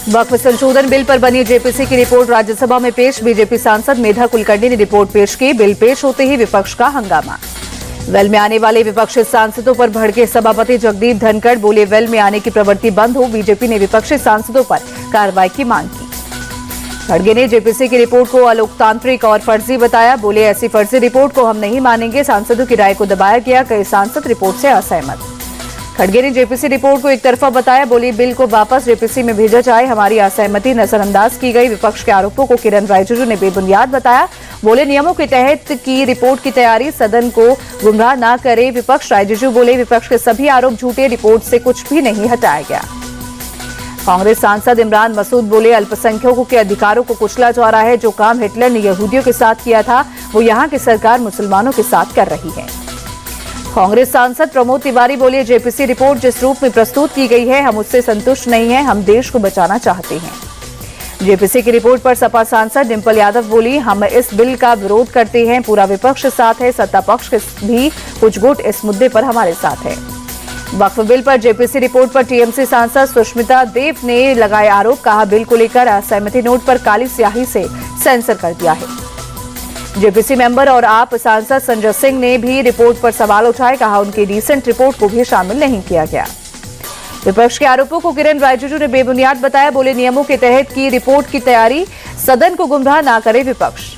वक्फ संशोधन बिल पर बनी जेपीसी की रिपोर्ट राज्यसभा में पेश। बीजेपी सांसद मेधा कुलकर्णी ने रिपोर्ट पेश की। बिल पेश होते ही विपक्ष का हंगामा। वेल में आने वाले विपक्षी सांसदों पर भड़के सभापति जगदीप धनखड़, बोले वेल में आने की प्रवृत्ति बंद हो। बीजेपी ने विपक्षी सांसदों पर कार्रवाई की मांग की। खड़गे ने जेपीसी की रिपोर्ट को अलोकतांत्रिक और फर्जी बताया। बोले ऐसी फर्जी रिपोर्ट को हम नहीं मानेंगे। सांसदों की राय को दबाया गया। कई सांसद रिपोर्ट से असहमत। खड़गे ने जेपीसी रिपोर्ट को एक तरफा बताया। बोली बिल को वापस जेपीसी में भेजा जाए। हमारी असहमति नजरअंदाज की गई। विपक्ष के आरोपों को किरण रिजिजू ने बेबुनियाद बताया। बोले नियमों के तहत की रिपोर्ट की तैयारी, सदन को गुमराह न करे विपक्ष। रिजिजू बोले विपक्ष के सभी आरोप झूठे, रिपोर्ट से कुछ भी नहीं हटाया गया। कांग्रेस सांसद इमरान मसूद बोले अल्पसंख्यकों के अधिकारों को कुचला जा रहा है। जो काम हिटलर ने यहूदियों के साथ किया था वो यहाँ की सरकार मुसलमानों के साथ कर रही है। कांग्रेस सांसद प्रमोद तिवारी बोले जेपीसी रिपोर्ट जिस रूप में प्रस्तुत की गई है हम उससे संतुष्ट नहीं हैं। हम देश को बचाना चाहते हैं। जेपीसी की रिपोर्ट पर सपा सांसद डिंपल यादव बोली हम इस बिल का विरोध करते हैं। पूरा विपक्ष साथ है। सत्ता पक्ष के भी कुछ गुट इस मुद्दे पर हमारे साथ है। वक्फ बिल पर जेपीसी रिपोर्ट पर टीएमसी सांसद सुष्मिता देव ने लगाए आरोप। कहा बिल को लेकर असहमति नोट पर काली स्याही से सेंसर कर दिया है। जेपीसी मेंबर और आप सांसद संजय सिंह ने भी रिपोर्ट पर सवाल उठाए। कहा उनकी रीसेंट रिपोर्ट को भी शामिल नहीं किया गया। विपक्ष के आरोपों को किरण रिजिजू ने बेबुनियाद बताया। बोले नियमों के तहत की रिपोर्ट की तैयारी, सदन को गुमराह न करे विपक्ष।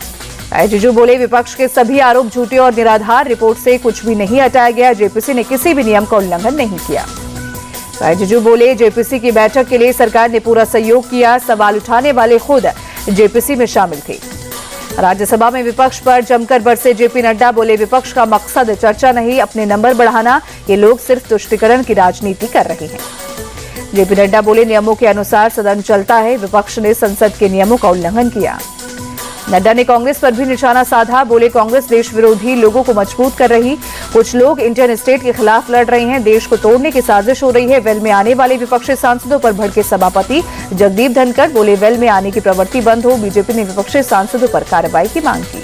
रिजिजू बोले विपक्ष के सभी आरोप झूठे और निराधार, रिपोर्ट से कुछ भी नहीं हटाया गया। जेपीसी ने किसी भी नियम का उल्लंघन नहीं किया। रिजिजू बोले जेपीसी की बैठक के लिए सरकार ने पूरा सहयोग किया। सवाल उठाने वाले खुद जेपीसी में शामिल थे। राज्यसभा में विपक्ष पर जमकर बरसे जेपी नड्डा। बोले विपक्ष का मकसद चर्चा नहीं, अपने नंबर बढ़ाना। ये लोग सिर्फ तुष्टीकरण की राजनीति कर रहे हैं। जेपी नड्डा बोले नियमों के अनुसार सदन चलता है। विपक्ष ने संसद के नियमों का उल्लंघन किया। नड्डा ने कांग्रेस पर भी निशाना साधा। बोले कांग्रेस देश विरोधी लोगों को मजबूत कर रही। कुछ लोग इंडियन स्टेट के खिलाफ लड़ रहे हैं। देश को तोड़ने की साजिश हो रही है। वेल में आने वाले विपक्षी सांसदों पर भड़के सभापति जगदीप धनखड़। बोले वेल में आने की प्रवृत्ति बंद हो। बीजेपी ने विपक्षी सांसदों पर कार्रवाई की मांग की।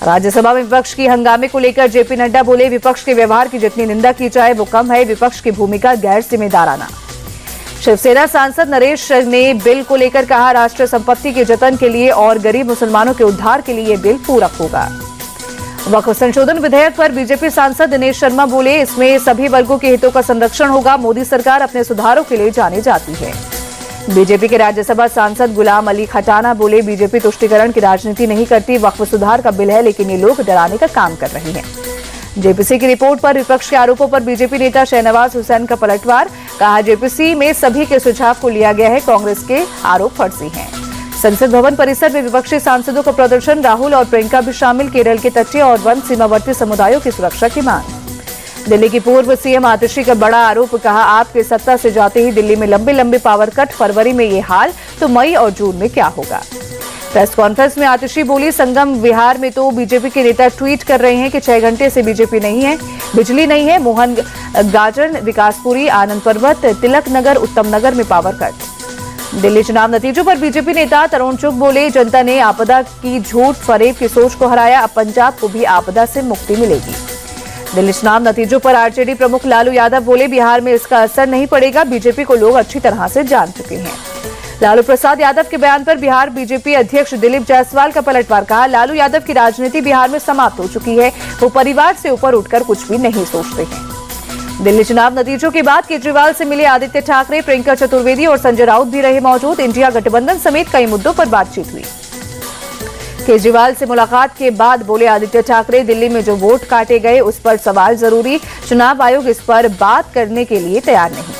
राज्यसभा में विपक्ष की हंगामे को लेकर जेपी नड्डा बोले विपक्ष के व्यवहार की जितनी निंदा की जाए वो कम है। विपक्ष की भूमिका गैर जिम्मेदाराना। शिवसेना सांसद नरेश ने बिल को लेकर कहा राष्ट्रीय संपत्ति के जतन के लिए और गरीब मुसलमानों के उद्धार के लिए बिल पूरक होगा। वक्फ संशोधन विधेयक पर बीजेपी सांसद दिनेश शर्मा बोले इसमें सभी वर्गों के हितों का संरक्षण होगा। मोदी सरकार अपने सुधारों के लिए जानी जाती है। बीजेपी के राज्यसभा सांसद गुलाम अली खटाना बोले बीजेपी तुष्टीकरण की राजनीति नहीं करती। वक्फ सुधार का बिल है लेकिन ये लोग डराने का काम कर रहे हैं। जेपीसी की रिपोर्ट पर विपक्ष के आरोपों पर बीजेपी नेता शहनवाज हुसैन का पलटवार। कहा जेपीसी में सभी के सुझाव को लिया गया है। कांग्रेस के आरोप फर्जी हैं। संसद भवन परिसर में विपक्षी सांसदों का प्रदर्शन। राहुल और प्रियंका भी शामिल। केरल के तटीय और वन सीमावर्ती समुदायों की सुरक्षा की मांग। दिल्ली की पूर्व सीएम आतिशी का बड़ा आरोप। कहा आपके सत्ता से जाते ही दिल्ली में लंबे लंबे पावर कट। फरवरी में ये हाल तो मई और जून में क्या होगा। प्रेस कॉन्फ्रेंस में आतिशी बोली संगम विहार में तो बीजेपी के नेता ट्वीट कर रहे हैं कि 6 घंटे से बीजेपी नहीं है, बिजली नहीं है। मोहन गाजन, विकासपुरी, आनंद पर्वत, तिलक नगर, उत्तम नगर में पावर कट। दिल्ली चुनाव नतीजों पर बीजेपी नेता तरुण चुग बोले जनता ने आपदा की झूठ फरेब की सोच को हराया। अब पंजाब को भी आपदा से मुक्ति मिलेगी। दिल्ली चुनाव नतीजों पर आरजेडी प्रमुख लालू यादव बोले बिहार में इसका असर नहीं पड़ेगा। बीजेपी को लोग अच्छी तरह से जान चुके हैं। लालू प्रसाद यादव के बयान पर बिहार बीजेपी अध्यक्ष दिलीप जायसवाल का पलटवार। कहा लालू यादव की राजनीति बिहार में समाप्त हो चुकी है। वो परिवार से ऊपर उठकर कुछ भी नहीं सोचते हैं। दिल्ली चुनाव नतीजों के बाद केजरीवाल से मिले आदित्य ठाकरे, प्रियंका चतुर्वेदी और संजय राउत भी रहे मौजूद। इंडिया गठबंधन समेत कई मुद्दों पर बातचीत हुई। केजरीवाल से मुलाकात के बाद बोले आदित्य ठाकरे दिल्ली में जो वोट काटे गए उस पर सवाल जरूरी। चुनाव आयोग इस पर बात करने के लिए तैयार नहीं।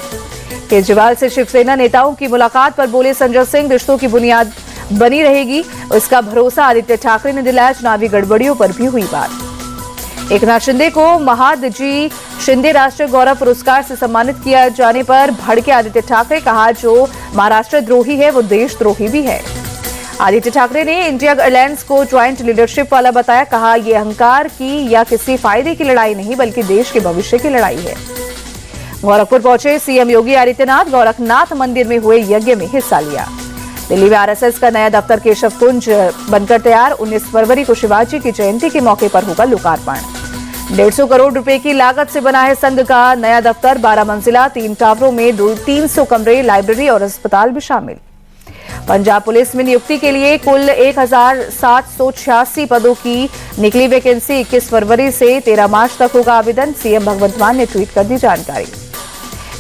केजरीवाल से शिवसेना नेताओं की मुलाकात पर बोले संजय सिंह रिश्तों की बुनियाद बनी रहेगी। उसका भरोसा आदित्य ठाकरे ने दिलाया। चुनावी गड़बड़ियों पर भी हुई बात। एकनाथ शिंदे को महादजी शिंदे राष्ट्रीय गौरव पुरस्कार से सम्मानित किया जाने पर भड़के आदित्य ठाकरे। कहा जो महाराष्ट्र द्रोही है वो देशद्रोही भी है। आदित्य ठाकरे ने इंडिया अलायंस को ज्वाइंट लीडरशिप वाला बताया। कहा यह अहंकार की या किसी फायदे की लड़ाई नहीं बल्कि देश के भविष्य की लड़ाई है। गोरखपुर पहुंचे सीएम योगी आदित्यनाथ। गोरखनाथ मंदिर में हुए यज्ञ में हिस्सा लिया। दिल्ली में आरएसएस का नया दफ्तर केशव कुंज बनकर तैयार। 19 फरवरी को शिवाजी की जयंती के मौके पर होगा लोकार्पण। 150 करोड़ रुपए की लागत से बना है संघ का नया दफ्तर, 12 मंजिला, 3 टावरों में 300 कमरे, लाइब्रेरी और अस्पताल भी शामिल। पंजाब पुलिस में नियुक्ति के लिए कुल 1786 पदों की निकली वैकेंसी। 21 फरवरी से 13 मार्च तक होगा आवेदन। सीएम भगवंत मान ने ट्वीट कर दी जानकारी।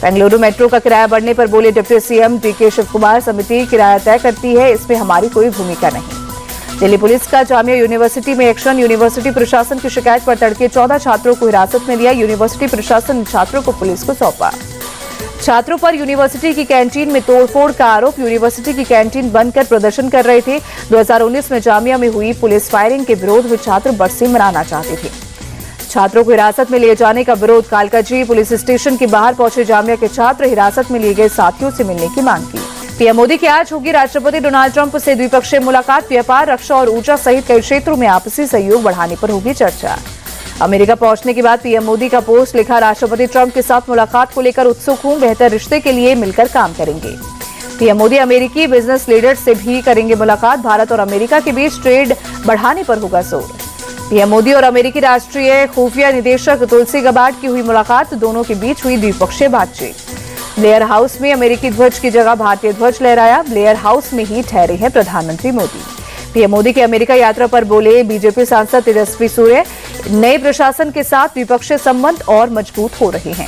बेंगलुरु मेट्रो का किराया बढ़ने पर बोले deputy CM DK Shivakumar, समिति किराया तय करती है, इसमें हमारी कोई भूमिका नहीं। दिल्ली पुलिस का जामिया यूनिवर्सिटी में एक्शन, यूनिवर्सिटी प्रशासन की शिकायत पर तड़के 14 छात्रों को हिरासत में लिया। यूनिवर्सिटी प्रशासन ने छात्रों को पुलिस को सौंपा। छात्रों पर यूनिवर्सिटी की कैंटीन में तोड़फोड़ का आरोप, यूनिवर्सिटी की कैंटीन बंद कर प्रदर्शन कर रहे थे। 2019 में जामिया में हुई पुलिस फायरिंग के विरोध में छात्र बरसी मनाना चाहते थे। छात्रों को हिरासत में लिए जाने का विरोध, कालकाजी पुलिस स्टेशन के बाहर पहुंचे जामिया के छात्र हिरासत में लिए गए साथियों से मिलने की मांग की। पीएम मोदी की आज होगी राष्ट्रपति डोनाल्ड ट्रंप से द्विपक्षीय मुलाकात। व्यापार, रक्षा और ऊर्जा सहित कई क्षेत्रों में आपसी सहयोग बढ़ाने पर होगी चर्चा। अमेरिका पहुंचने के बाद पीएम मोदी का पोस्ट लिखा, राष्ट्रपति ट्रंप के साथ मुलाकात को लेकर उत्सुक हूं, बेहतर रिश्ते के लिए मिलकर काम करेंगे। पीएम मोदी अमेरिकी बिजनेस लीडर्स से भी करेंगे मुलाकात। भारत और अमेरिका के बीच ट्रेड बढ़ाने पर होगा जोर। पीएम मोदी और अमेरिकी राष्ट्रीय खुफिया निदेशक तुलसी गबार्ड की हुई मुलाकात, दोनों के बीच हुई द्विपक्षीय बातचीत। ब्लेयर हाउस में अमेरिकी ध्वज की जगह भारतीय ध्वज लहराया। ब्लेयर हाउस में ही ठहरे हैं प्रधानमंत्री मोदी। पीएम मोदी की अमेरिका यात्रा पर बोले बीजेपी सांसद तेजस्वी सूर्य, नए प्रशासन के साथ द्विपक्षीय संबंध और मजबूत हो रहे हैं।